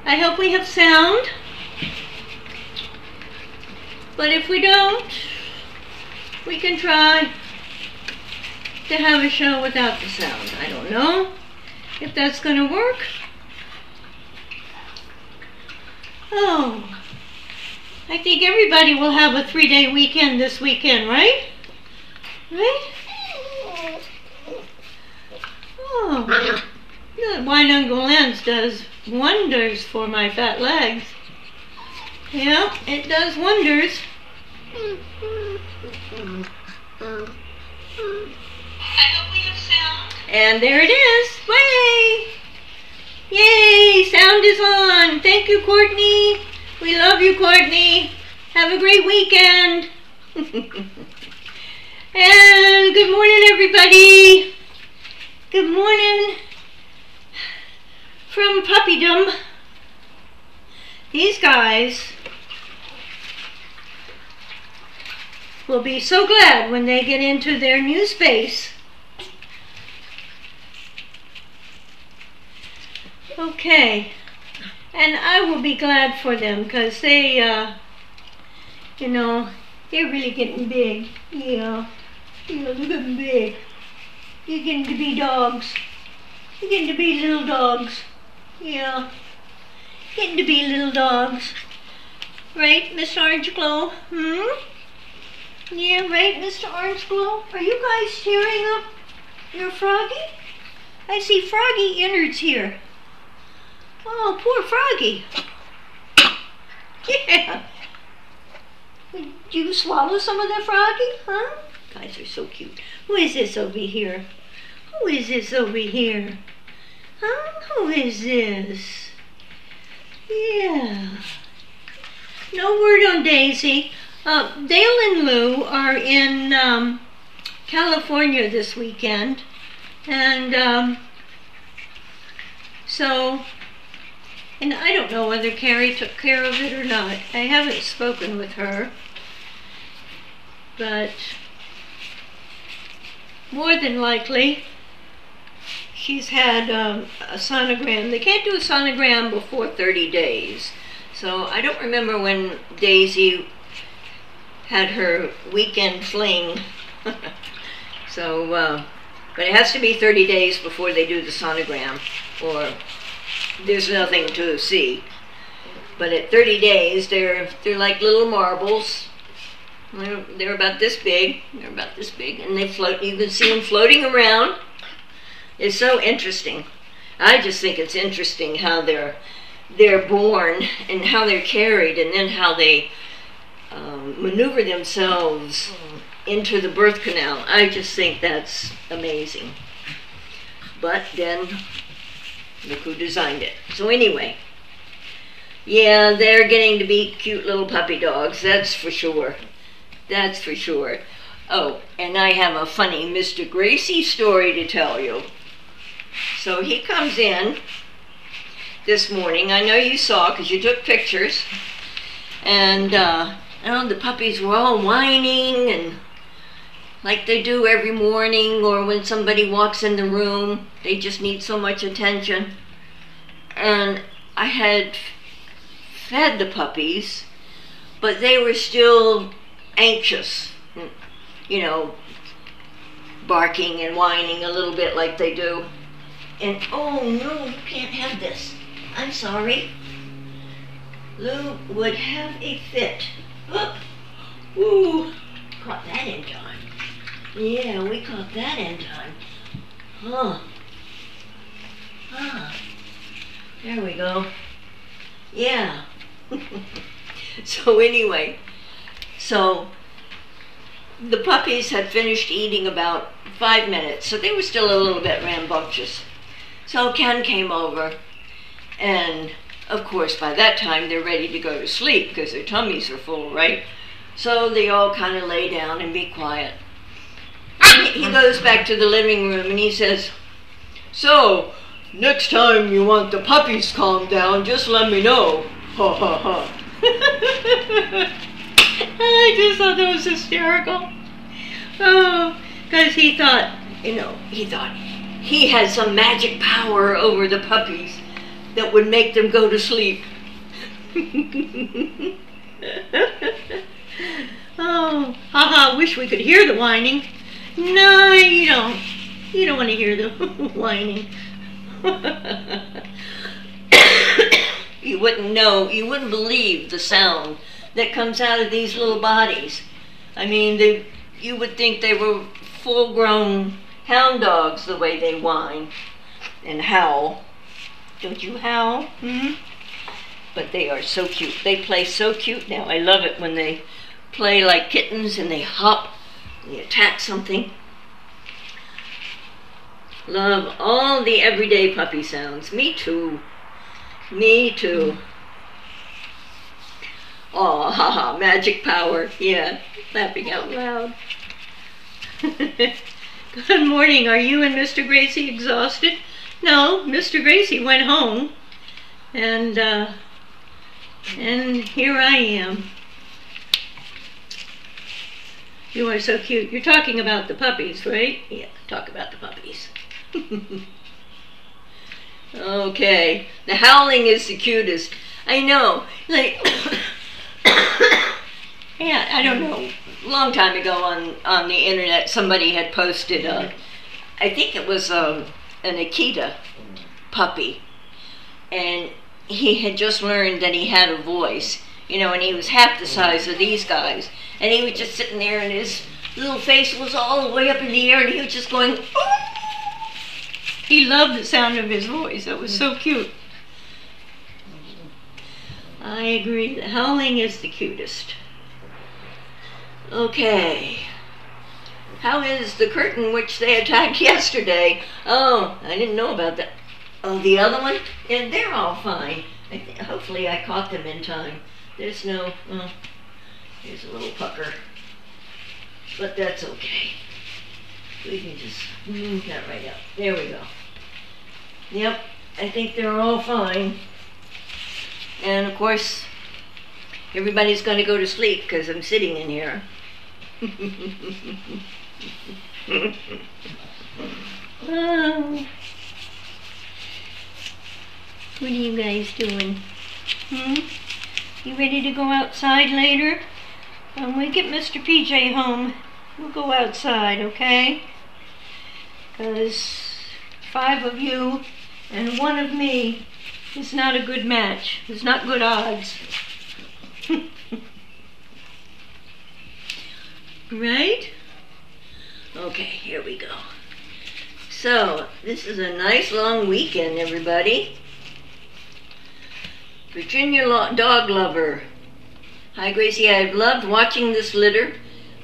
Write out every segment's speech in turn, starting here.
I hope we have sound. But if we don't, we can try to have a show without the sound. I don't know if that's going to work. Oh, I think everybody will have a 3-day weekend this weekend, right? Right? Oh, the wine Uncle Lens does wonders for my fat legs. Yeah, it does wonders. I hope we have sound. And there it is. Way! Yay! Sound is on. Thank you, Courtney. We love you, Courtney. Have a great weekend. And good morning, everybody. Good morning from puppydom. These guys will be so glad when they get into their new space. Okay, and I will be glad for them because they, you know, they're really getting big. Yeah, they're getting big. They're getting to be dogs. They're getting to be little dogs. Yeah, getting to be little dogs. Right, Mr. Orange Glow? Yeah, right, Mr. Orange Glow? Are you guys tearing up your Froggy? I see Froggy innards here. Oh, poor Froggy. Yeah. Did you swallow some of the Froggy, huh? Guys are so cute. Who is this over here? Who is this over here? Huh? Who is this? Yeah. No word on Daisy. Dale and Lou are in California this weekend. And and I don't know whether Carrie took care of it or not. I haven't spoken with her. But more than likely, she's had a sonogram. They can't do a sonogram before 30 days. So I don't remember when Daisy had her weekend fling. So, but it has to be 30 days before they do the sonogram, or there's nothing to see. But at 30 days, they're like little marbles. They're about this big. They're about this big, and they float. You can see them floating around. It's so interesting. I just think it's interesting how they're born and how they're carried, and then how they maneuver themselves into the birth canal. I just think that's amazing. But then, look who designed it. So anyway, yeah, they're getting to be cute little puppy dogs, that's for sure. That's for sure. Oh, and I have a funny Mr. Gracie story to tell you. So he comes in this morning. I know you saw because you took pictures. And the puppies were all whining and like they do every morning, or when somebody walks in the room, they just need so much attention. And I had fed the puppies, but they were still anxious, you know, barking and whining a little bit like they do. And oh no, you can't have this. I'm sorry. Lou would have a fit. Oh, ooh, caught that in time. Yeah, we caught that in time. Huh. There we go. Yeah. So anyway, so the puppies had finished eating about 5 minutes, so they were still a little bit rambunctious. So Ken came over, and of course by that time they're ready to go to sleep because their tummies are full, right? So they all kind of lay down and be quiet. And he goes back to the living room and he says, "So, next time you want the puppies calmed down, just let me know." Ha ha ha. I just thought that was hysterical. Oh, because he thought, you know, he had some magic power over the puppies that would make them go to sleep. Oh, haha, wish we could hear the whining. No, you don't. You don't want to hear the whining. You wouldn't know, you wouldn't believe the sound that comes out of these little bodies. I mean, you would think they were full-grown hound dogs the way they whine and howl. Don't you howl? Hmm? But they are so cute. They play so cute now. I love it when they play like kittens and they hop, and they attack something. Love all the everyday puppy sounds. Me too. Me too. Oh, haha, magic power. Yeah, laughing out loud. Good morning. Are you and Mr. Gracie exhausted? No, Mr. Gracie went home, and here I am. You are so cute. You're talking about the puppies, right? Yeah, talk about the puppies. Okay, the howling is the cutest. I know, like, yeah, I don't know, a long time ago on the internet, somebody had posted, I think it was an Akita puppy, and he had just learned that he had a voice, you know, and he was half the size of these guys, and he was just sitting there, and his little face was all the way up in the air, and he was just going, "Oh!" He loved the sound of his voice. It was so cute. I agree. The howling is the cutest. Okay. How is the curtain which they attacked yesterday? Oh, I didn't know about that. Oh, the other one? Yeah, they're all fine. Hopefully I caught them in time. There's no... Oh, there's a little pucker. But that's okay. We can just move that right out. There we go. Yep, I think they're all fine. And of course, everybody's going to go to sleep because I'm sitting in here. Oh. What are you guys doing? You ready to go outside later? When we get Mr. PJ home, we'll go outside, okay? Because 5 of you and 1 of me is not a good match. It's not good odds. Right? Okay, here we go. So, this is a nice long weekend, everybody. Virginia dog lover. Hi, Gracie. I've loved watching this litter.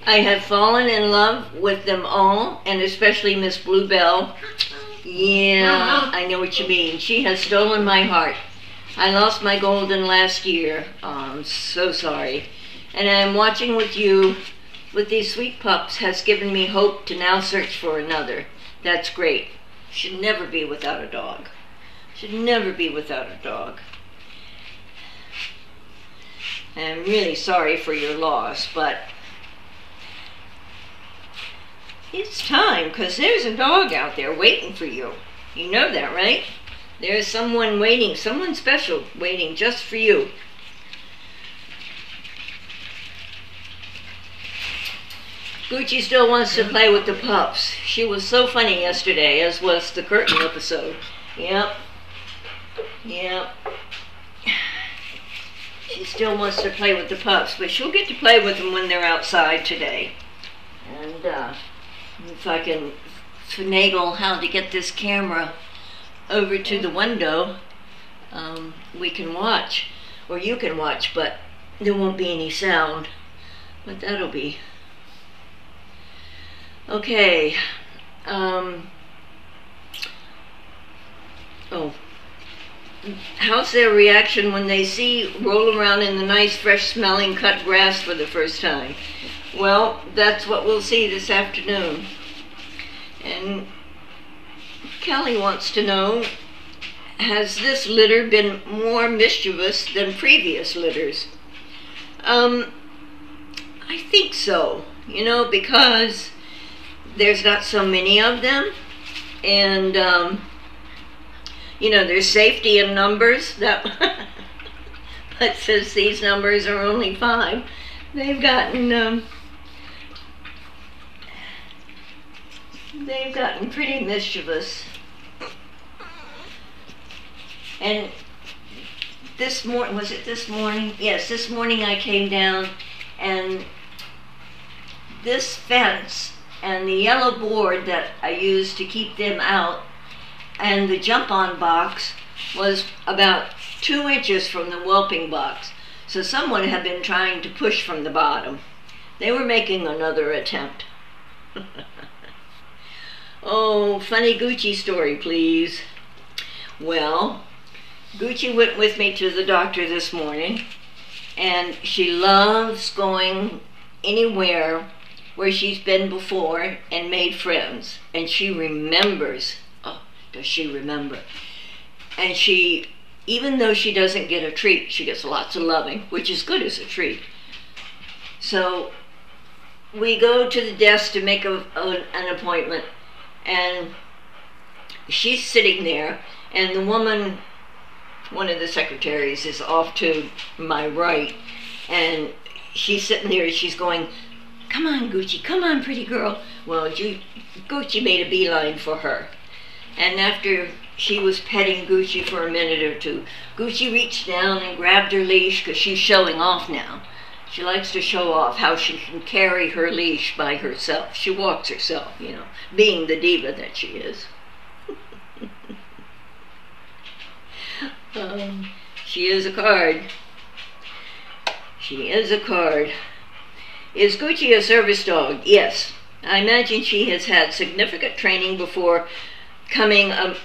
I have fallen in love with them all, and especially Miss Bluebell. Yeah, I know what you mean. She has stolen my heart. I lost my golden last year. Oh, I'm so sorry. And I'm watching with you with these sweet pups has given me hope to now search for another. That's great. Should never be without a dog. Should never be without a dog. I'm really sorry for your loss, but it's time, because there's a dog out there waiting for you. You know that, right? There's someone waiting, someone special waiting just for you. Gucci still wants to play with the pups. She was so funny yesterday, as was the curtain episode. Yep. Yep. She still wants to play with the pups, but she'll get to play with them when they're outside today. And if I can finagle how to get this camera over to the window, we can watch, or you can watch, but there won't be any sound. But that'll be okay. Oh, how's their reaction when they see roll around in the nice, fresh smelling cut grass for the first time? Well, that's what we'll see this afternoon. And Kelly wants to know, has this litter been more mischievous than previous litters? I think so, you know, because there's not so many of them, and You know, there's safety in numbers, that but since these numbers are only 5, they've gotten pretty mischievous. And this morning, was it this morning? Yes, this morning I came down, and this fence and the yellow board that I used to keep them out and the jump-on box was about 2 inches from the whelping box. So someone had been trying to push from the bottom. They were making another attempt. Oh, funny Gucci story, please. Well, Gucci went with me to the doctor this morning, and she loves going anywhere where she's been before and made friends. And she remembers. Oh, does she remember? And she, even though she doesn't get a treat, she gets lots of loving, which is good as a treat. So we go to the desk to make an appointment, and she's sitting there, and the woman, one of the secretaries, is off to my right, and she's sitting there, she's going, "Come on, Gucci, come on, pretty girl." Well, Gucci made a beeline for her. And after she was petting Gucci for a minute or two, Gucci reached down and grabbed her leash, because she's showing off now. She likes to show off how she can carry her leash by herself. She walks herself, you know, being the diva that she is. She is a card. She is a card. Is Gucci a service dog? Yes. I imagine she has had significant training before becoming a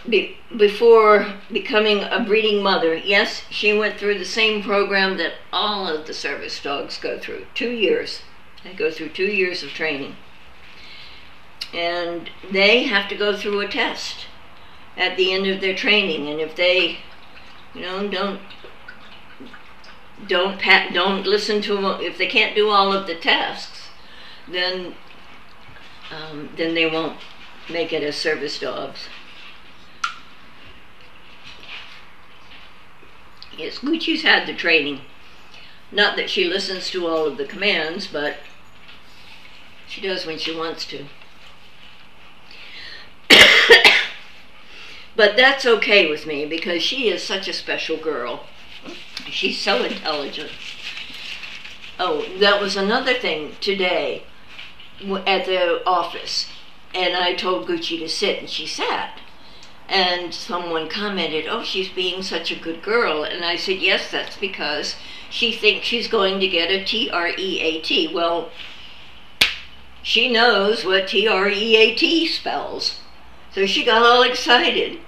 breeding mother. Yes, she went through the same program that all of the service dogs go through. 2 years. They go through 2 years of training. And they have to go through a test at the end of their training. And if they, you know, don't listen to them, if they can't do all of the tasks, then they won't make it as service dogs. Yes, Gucci's had the training. Not that she listens to all of the commands, but she does when she wants to. But that's okay with me, because she is such a special girl. She's so intelligent. Oh, that was another thing today at the office. And I told Gucci to sit, and she sat. And someone commented, "Oh, she's being such a good girl." And I said, yes, that's because she thinks she's going to get a T-R-E-A-T. Well, she knows what T-R-E-A-T spells. So she got all excited.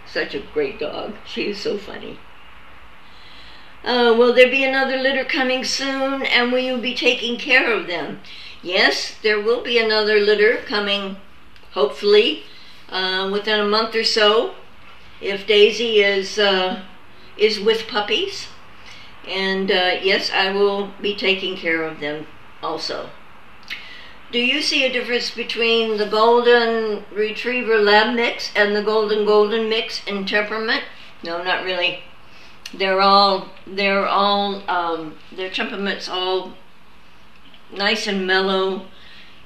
Such a great dog. She is so funny. Will there be another litter coming soon, and will you be taking care of them? Yes, there will be another litter coming, hopefully, within a month or so, if Daisy is with puppies. And yes, I will be taking care of them also. Do you see a difference between the Golden Retriever Lab mix and the Golden mix in temperament? No, not really. Their temperament's all nice and mellow,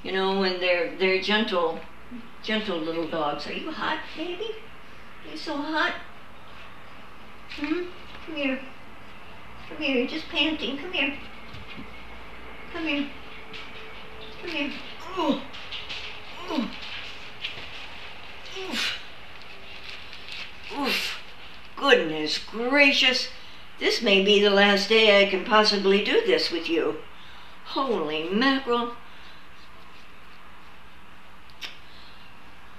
you know, and they're gentle little dogs. Are you hot, baby? You're so hot. Come here. Come here. You're just panting. Come here. Come here. Come here. Oh. Oh. Oof. Oof. Goodness gracious. This may be the last day I can possibly do this with you. Holy mackerel.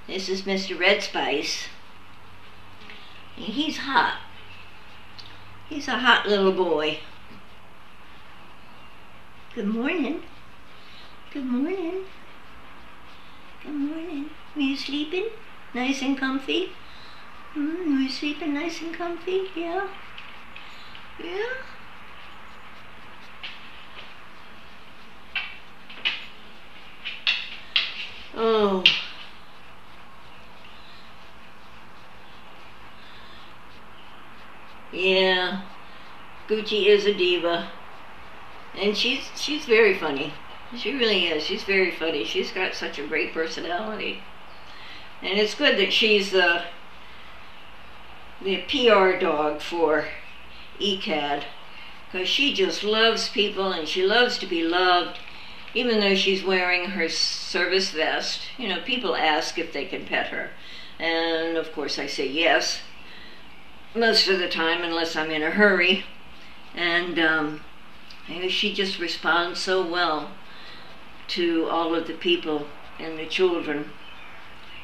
This is Mr. Red Spice. And he's hot. He's a hot little boy. Good morning. Good morning. Good morning. Are you sleeping? Nice and comfy? Are you sleeping nice and comfy? Yeah? Yeah? Oh. Yeah, Gucci is a diva. And she's very funny. She really is. She's very funny. She's got such a great personality. And it's good that she's the PR dog for ECAD, because she just loves people and she loves to be loved, even though she's wearing her service vest. You know, people ask if they can pet her, and of course I say yes most of the time, unless I'm in a hurry. And she just responds so well to all of the people and the children.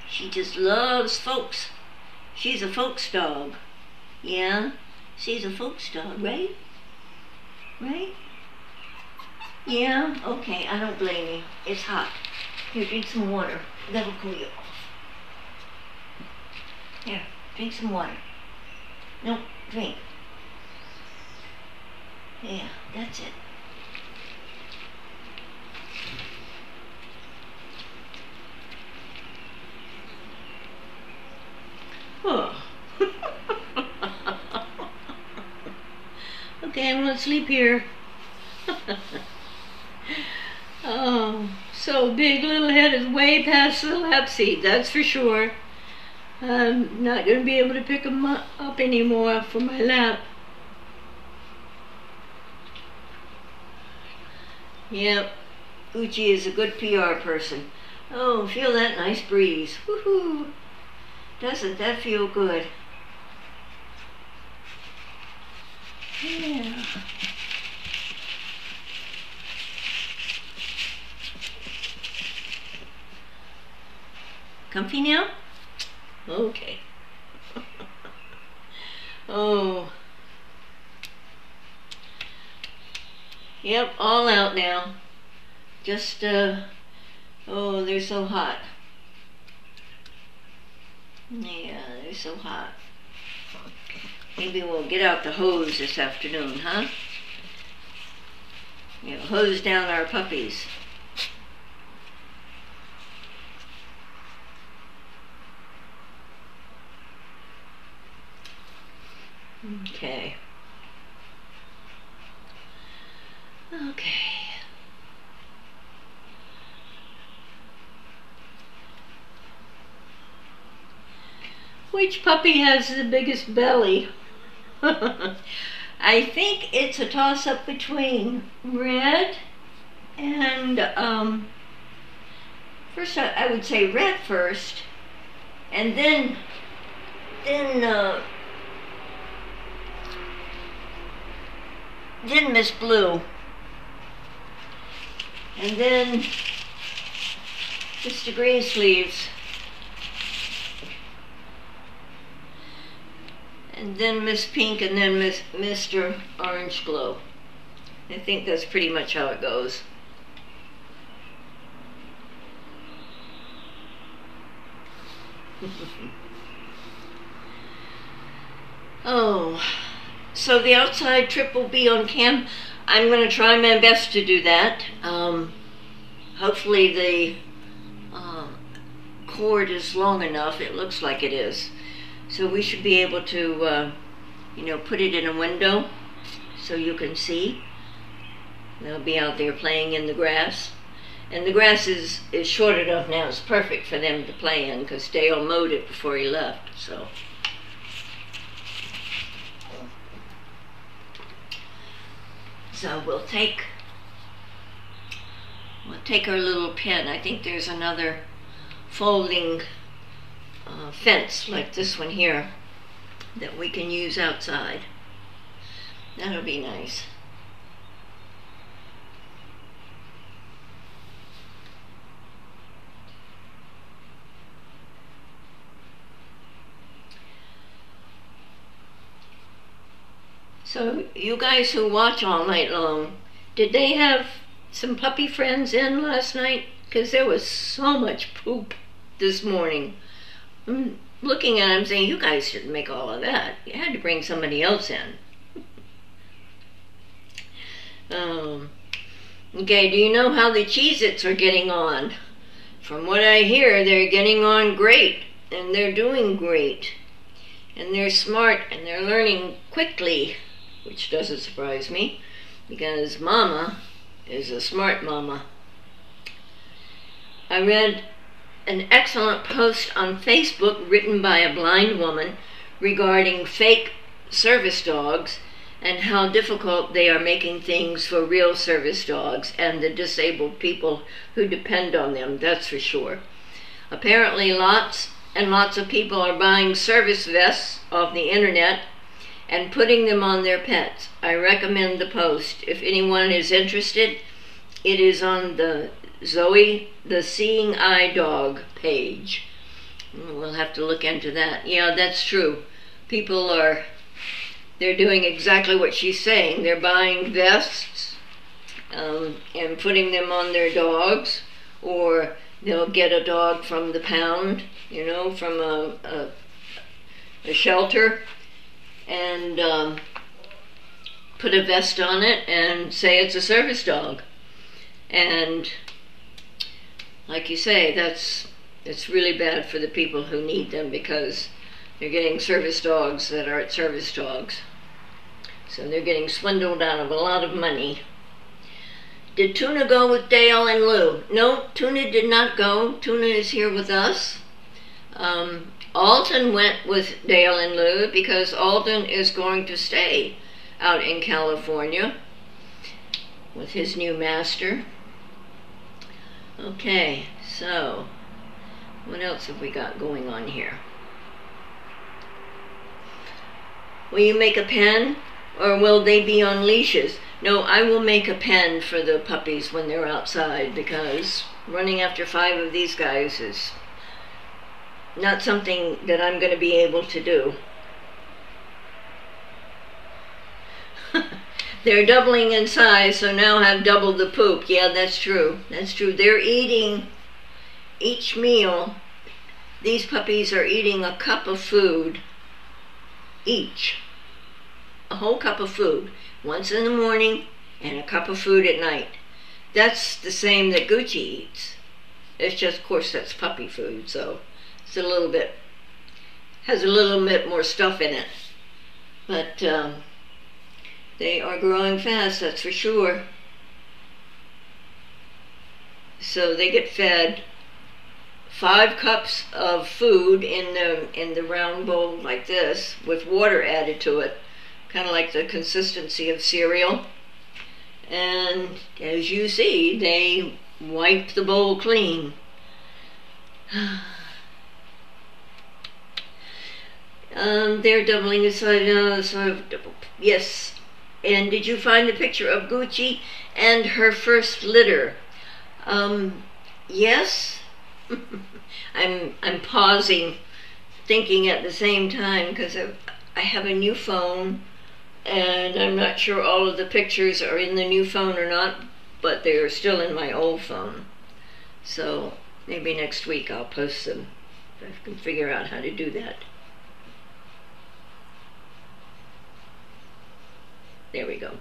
She just loves folks. She's a folks dog. Yeah, she's a folks dog, right? Right? Yeah, okay, I don't blame you. It's hot. Here, drink some water. That'll cool you off. Here, drink some water. No, drink. Yeah, that's it. Oh. Okay, I'm gonna sleep here. Oh, so Big Little Head is way past the lap seat, that's for sure. I'm not gonna be able to pick him up anymore for my lap. Yep, Gucci is a good PR person. Oh, feel that nice breeze. Woohoo! Doesn't that feel good? Yeah. Comfy now? Okay. Oh. Yep, all out now. Just, oh, they're so hot. Yeah, they're so hot. Maybe we'll get out the hose this afternoon, huh? You know, hose down our puppies. Okay. Okay. Which puppy has the biggest belly? I think it's a toss-up between Red and, first I would say Red first, and then Miss Blue, and then Mr. Greensleeves, and then Miss Pink, and then Mr. Orange Glow. I think that's pretty much how it goes. Oh, so the outside trip will be on cam. I'm going to try my best to do that. Hopefully the cord is long enough. It looks like it is. So we should be able to, you know, put it in a window so you can see. They'll be out there playing in the grass. And the grass is short enough now. It's perfect for them to play in because Dale mowed it before he left. So we'll take our little pen. I think there's another folding fence like this one here that we can use outside. That'll be nice. So you guys who watch all night long, did they have some puppy friends in last night? Because there was so much poop this morning. I'm looking at them saying, you guys shouldn't make all of that. You had to bring somebody else in. Okay, do you know how the Cheez-Its are getting on? From what I hear, they're getting on great, and they're doing great. and they're smart and they're learning quickly, which doesn't surprise me because Mama is a smart mama. I read an excellent post on Facebook written by a blind woman regarding fake service dogs and how difficult they are making things for real service dogs and the disabled people who depend on them, that's for sure. Apparently lots and lots of people are buying service vests off the internet and putting them on their pets. I recommend the post. If anyone is interested, it is on the Zoe the Seeing Eye Dog page. We'll have to look into that. Yeah, that's true. People they're doing exactly what she's saying. They're buying vests and putting them on their dogs, or they'll get a dog from the pound, you know, from a shelter, and put a vest on it and say it's a service dog. And like you say, it's really bad for the people who need them because they're getting service dogs that aren't service dogs. So they're getting swindled out of a lot of money. Did Tuna go with Dale and Lou? No, Tuna did not go. Tuna is here with us. Alden went with Dale and Lou because Alden is going to stay out in California with his new master. Okay, so what else have we got going on here? Will you make a pen, or will they be on leashes? No, I will make a pen for the puppies when they're outside, because running after 5 of these guys is not something that I'm going to be able to do. They're doubling in size, so now have double the poop. Yeah, that's true. That's true. They're eating each meal. These puppies are eating a cup of food each. A whole cup of food. Once in the morning and a cup of food at night. That's the same that Gucci eats. It's just, of course, that's puppy food, so it's a little bit, has a little bit more stuff in it. But they are growing fast, that's for sure. So they get fed 5 cups of food in the round bowl like this, with water added to it, kind of like the consistency of cereal. And as you see, they wipe the bowl clean. They're doubling the size. Yes. And did you find the picture of Gucci and her first litter? Yes. I'm pausing, thinking at the same time, because I have a new phone, and I'm not sure all of the pictures are in the new phone or not, but they're still in my old phone. So maybe next week I'll post them, if I can figure out how to do that. There we go.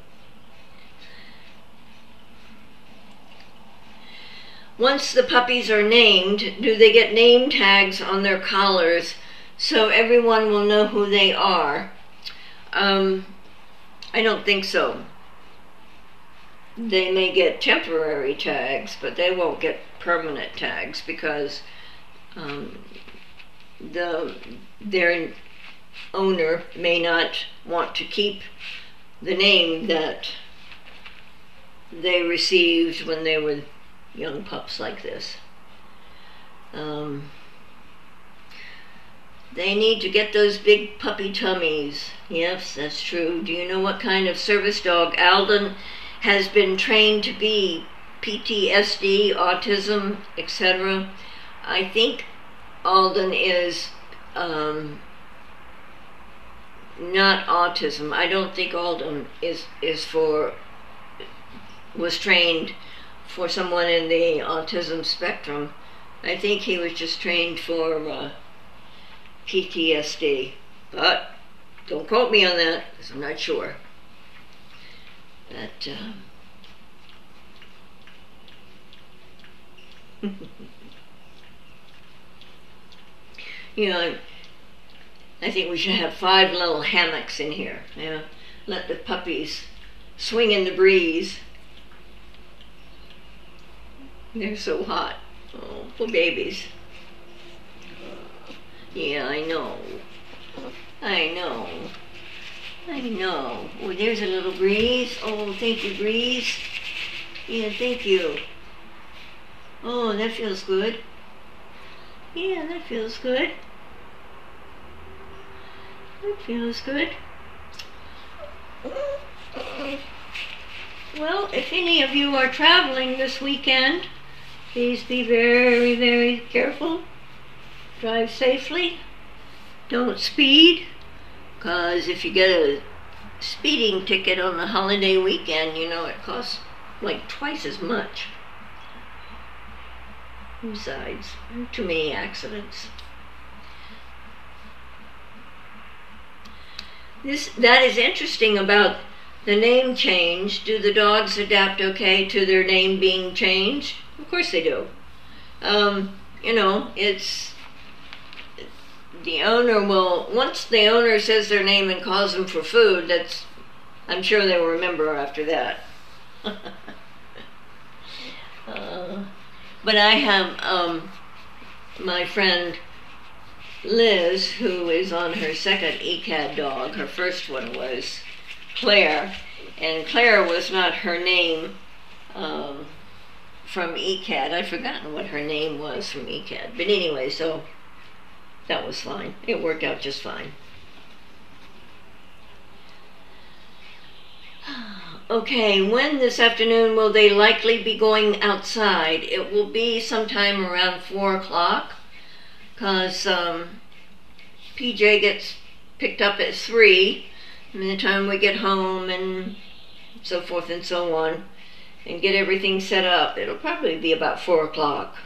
Once the puppies are named, do they get name tags on their collars so everyone will know who they are? I don't think so. They may get temporary tags, but they won't get permanent tags because their owner may not want to keep the name that they received when they were young pups like this. They need to get those big puppy tummies. Yes, that's true. Do you know what kind of service dog Alden has been trained to be? PTSD, autism, etc. I think Alden is not autism. I don't think Alden was trained for someone in the autism spectrum. I think he was just trained for PTSD, but don't quote me on that because I'm not sure. But you know, I think we should have 5 little hammocks in here. Yeah, let the puppies swing in the breeze. They're so hot. Oh, poor babies. Yeah, I know. I know. I know. Oh, there's a little breeze. Oh, thank you, breeze. Yeah, thank you. Oh, that feels good. Yeah, that feels good. That feels good. Well, if any of you are traveling this weekend, please be very, very careful. Drive safely. Don't speed, because if you get a speeding ticket on the holiday weekend, you know, it costs like twice as much. Besides, too many accidents. That is interesting about the name change. Do the dogs adapt okay to their name being changed? Of course they do. You know, it's the owner will, once the owner says their name and calls them for food, that's, I'm sure they will remember after that. But I have my friend Liz, who is on her second ECAD dog. Her first one was Claire, and Claire was not her name from ECAD. I'd forgotten what her name was from ECAD. But anyway, so that was fine. It worked out just fine. Okay, when this afternoon will they likely be going outside? It will be sometime around 4 o'clock, because PJ gets picked up at 3, and by the time we get home and so forth and so on, and get everything set up, it'll probably be about 4 o'clock.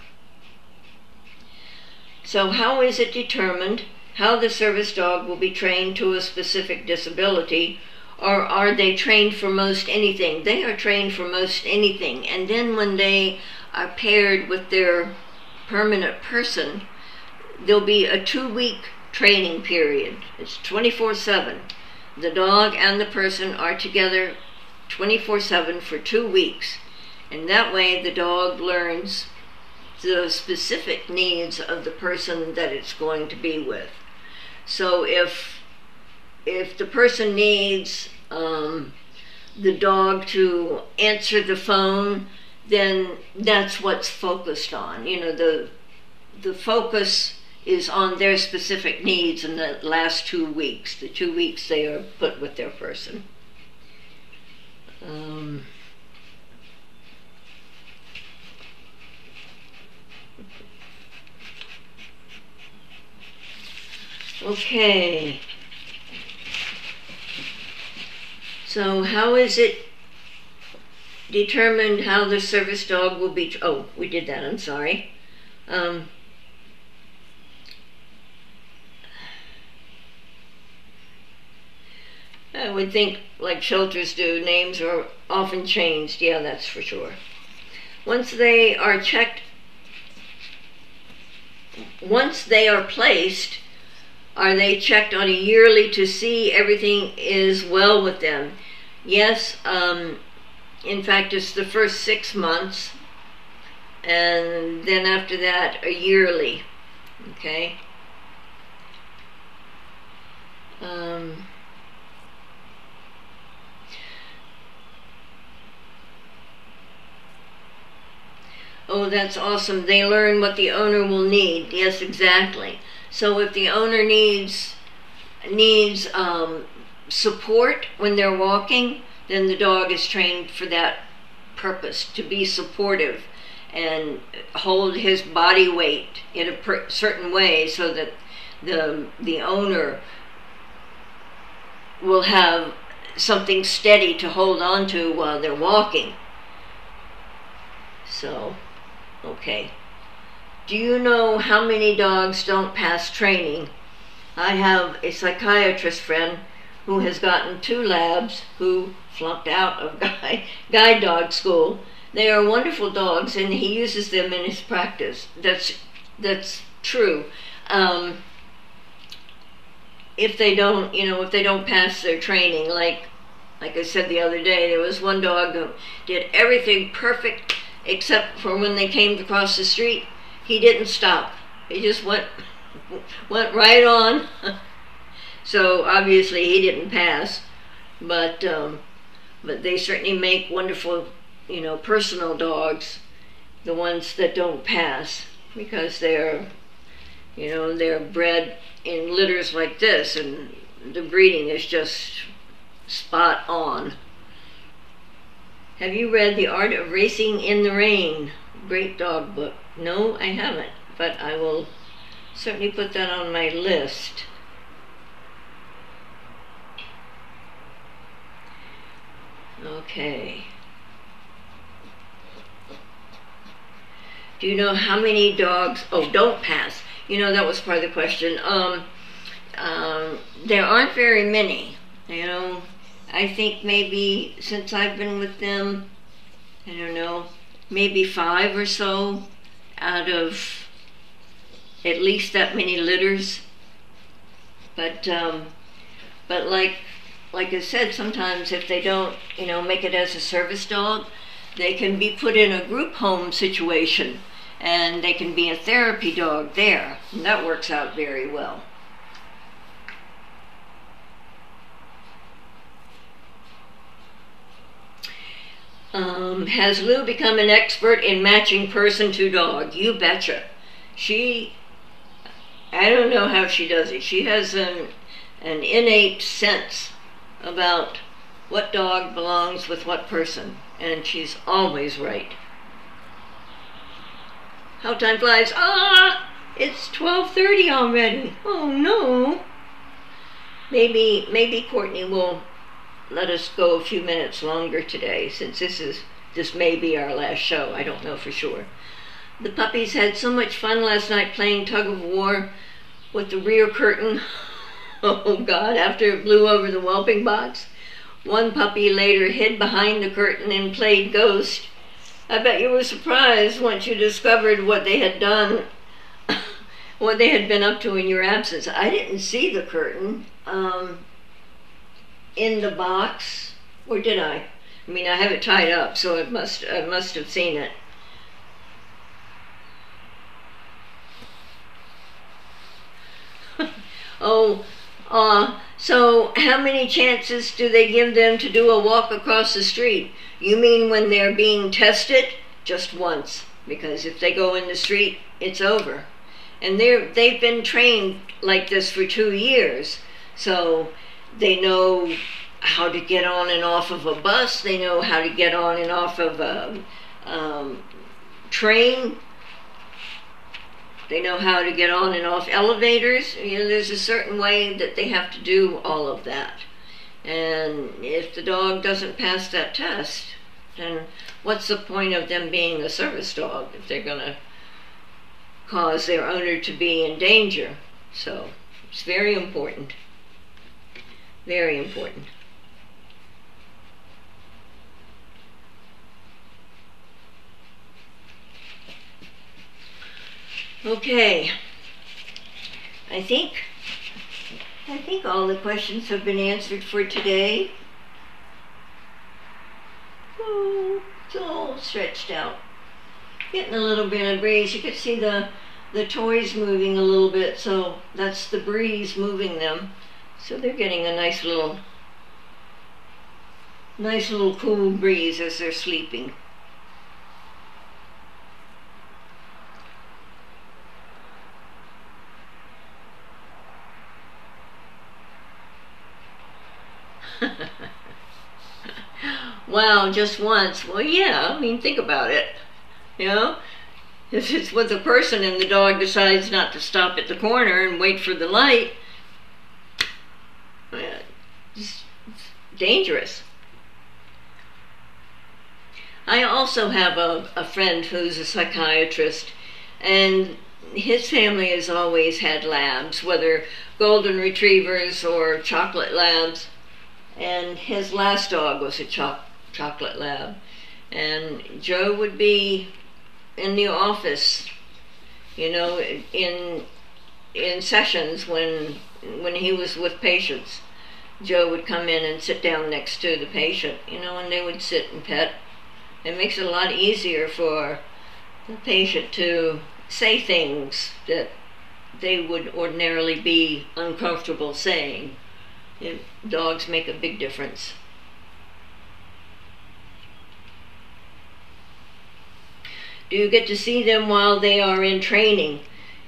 So how is it determined how the service dog will be trained to a specific disability? Or are they trained for most anything? They are trained for most anything. And then when they are paired with their permanent person, there'll be a 2-week training period. It's 24/7. The dog and the person are together 24/7 for 2 weeks. And that way the dog learns the specific needs of the person that it's going to be with. So if the person needs the dog to answer the phone, then that's what's focused on. You know, the focus is on their specific needs in the last 2 weeks. The 2 weeks they are put with their person. Okay. So how is it determined how the service dog will be, oh, we did that, I'm sorry. I would think, like shelters do, names are often changed. Yeah, that's for sure. Once they are checked, once they are placed, are they checked on a yearly to see everything is well with them? Yes, in fact, it's the first 6 months, and then after that, a yearly, okay? Oh, that's awesome. They learn what the owner will need. Yes, exactly. So if the owner needs support when they're walking, then the dog is trained for that purpose, to be supportive and hold his body weight in a certain way so that the owner will have something steady to hold on to while they're walking. So, okay. Do you know how many dogs don't pass training? I have a psychiatrist friend who has gotten 2 labs who flunked out of guide dog school. They are wonderful dogs, and he uses them in his practice. That's true. if they don't, if they don't pass their training, like I said the other day, there was one dog who did everything perfect except for when they came to cross the street. He didn't stop. He just went right on. So obviously he didn't pass, but they certainly make wonderful, personal dogs, the ones that don't pass, because they're bred in litters like this, and the breeding is just spot on. Have you read The Art of Racing in the Rain? Great dog book. No, I haven't, but I will certainly put that on my list. Okay. Do you know how many dogs, don't pass? That was part of the question. There aren't very many. I think maybe since I've been with them, I don't know, maybe 5 or so out of at least that many litters. But like I said, sometimes if they don't, make it as a service dog, they can be put in a group home situation, and they can be a therapy dog there, and that works out very well. Has Lou become an expert in matching person to dog? You betcha. I don't know how she does it. She has an innate sense about what dog belongs with what person, and she's always right. How time flies. It's 12:30 already. Oh no. Maybe Courtney will let us go a few minutes longer today, since this may be our last show. I don't know for sure. The puppies had so much fun last night playing tug of war with the rear curtain. Oh God, after it blew over the whelping box. One puppy later hid behind the curtain and played ghost. I bet you were surprised once you discovered what they had done, what they had been up to in your absence. I didn't see the curtain in the box, or did I? I mean, I have it tied up, so I must have seen it. So how many chances do they give them to do a walk across the street? You mean when they're being tested? Just once, because if they go in the street, it's over. And they've been trained like this for 2 years, so they know how to get on and off of a bus. They know how to get on and off of a train. They know how to get on and off elevators. There's a certain way that they have to do all of that. And if the dog doesn't pass that test, then what's the point of them being a service dog if they're going to cause their owner to be in danger? So it's very important. Very important. Okay, I think all the questions have been answered for today. Oh, it's all stretched out. Getting a little bit of breeze. You could see the toys moving a little bit, so that's the breeze moving them. So they're getting a nice little cool breeze as they're sleeping. Wow, just once. Well, yeah, I mean, think about it. If it's with a person and the dog decides not to stop at the corner and wait for the light, it's dangerous. I also have a friend who's a psychiatrist, and his family has always had labs, whether golden retrievers or chocolate labs. And his last dog was a chocolate lab. And Joe would be in the office, in sessions when when he was with patients, Joe would come in and sit down next to the patient, and they would sit and pet. It makes it a lot easier for the patient to say things that they would ordinarily be uncomfortable saying. Dogs make a big difference. Do you get to see them while they are in training?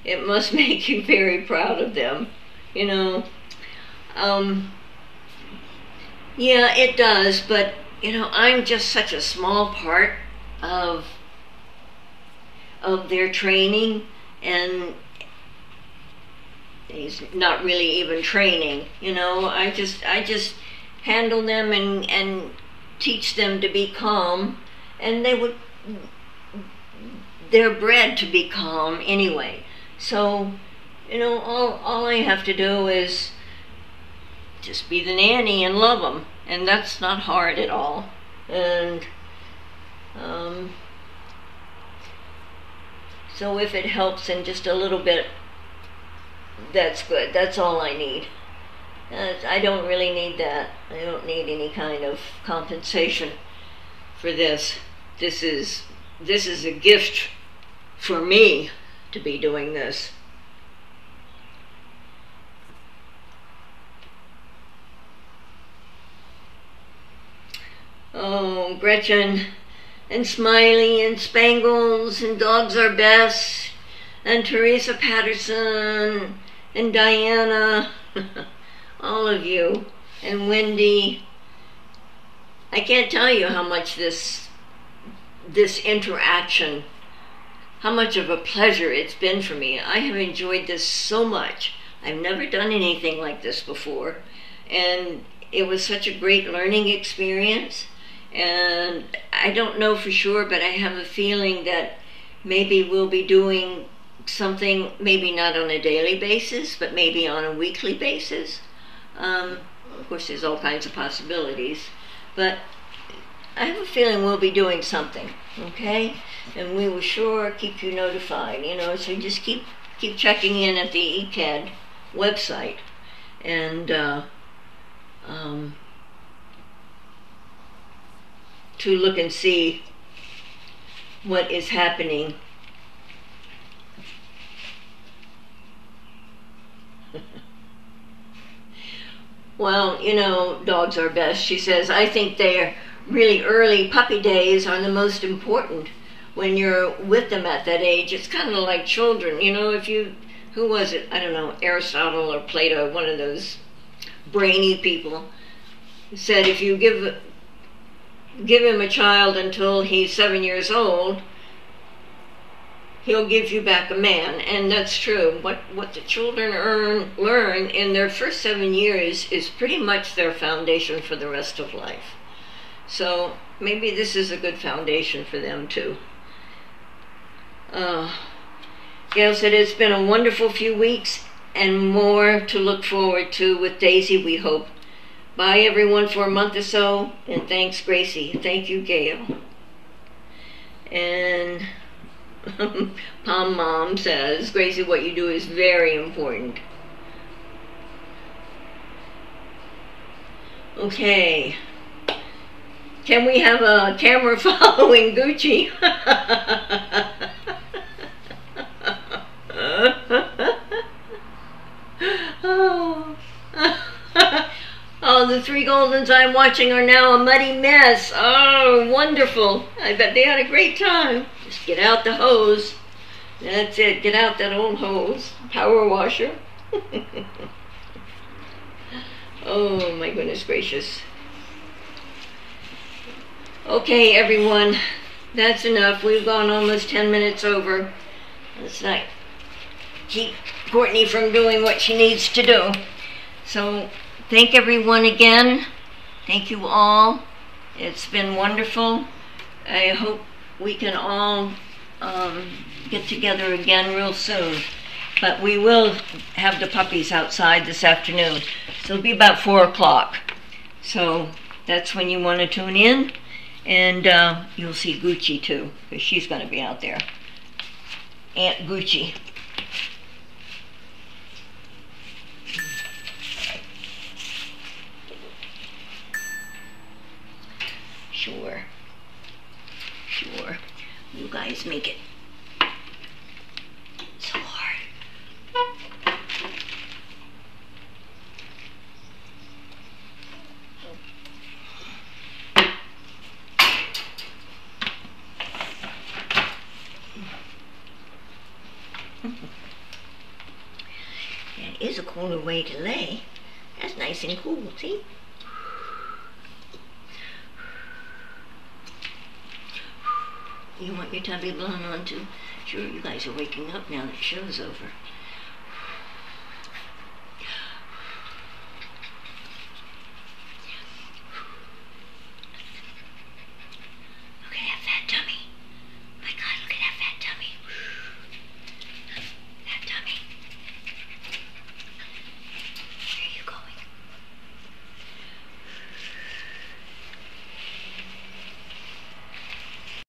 It must make you very proud of them. Yeah, it does, but I'm just such a small part of their training, and he's not really even training. I just handle them and teach them to be calm, and they're bred to be calm anyway. So all I have to do is just be the nanny and love them, and that's not hard at all. And so if it helps in just a little bit, that's good. That's all I need. I don't really need that. I don't need any kind of compensation for this. This is a gift for me to be doing this. Oh, Gretchen and Smiley and Spangles and Dogs Are Best and Teresa Patterson and Diana, all of you, and Wendy. I can't tell you how much this interaction, how much of a pleasure it's been for me. I have enjoyed this so much. I've never done anything like this before, and it was such a great learning experience. And I don't know for sure, but I have a feeling that maybe we'll be doing something, maybe not on a daily basis, but maybe on a weekly basis. Of course, there's all kinds of possibilities, but I have a feeling we'll be doing something, okay? And we will sure keep you notified, so just keep checking in at the ECAD website, and to look and see what is happening. Well, Dogs Are Best, she says, I think their really early puppy days are the most important. When you're with them at that age, it's kind of like children. Who was it? I don't know, Aristotle or Plato, one of those brainy people, said if you give him a child until he's 7 years old, he'll give you back a man. And that's true. What the children learn in their first 7 years is pretty much their foundation for the rest of life. So maybe this is a good foundation for them too. Gail said it's been a wonderful few weeks and more to look forward to with Daisy, we hope. Bye everyone for a month or so, and thanks Gracie. Thank you, Gail. And Pom Mom says, Gracie, what you do is very important. Okay. Can we have a camera following Gucci? Oh. Oh, the three Goldens I'm watching are now a muddy mess. Oh, wonderful. I bet they had a great time. Just get out the hose. That's it. Get out that old hose. Power washer. Oh, my goodness gracious. Okay, everyone. That's enough. We've gone almost 10 minutes over. Let's not keep Courtney from doing what she needs to do. So, thank everyone again. Thank you all. It's been wonderful. I hope we can all get together again real soon. But we will have the puppies outside this afternoon. So it'll be about 4 o'clock. So that's when you want to tune in. And you'll see Gucci too, because she's going to be out there. Aunt Gucci. Sure. Sure. You guys make it so hard. That is a cooler way to lay. That's nice and cool, see? You want your tubby blown on too? Sure, you guys are waking up now that the show's over.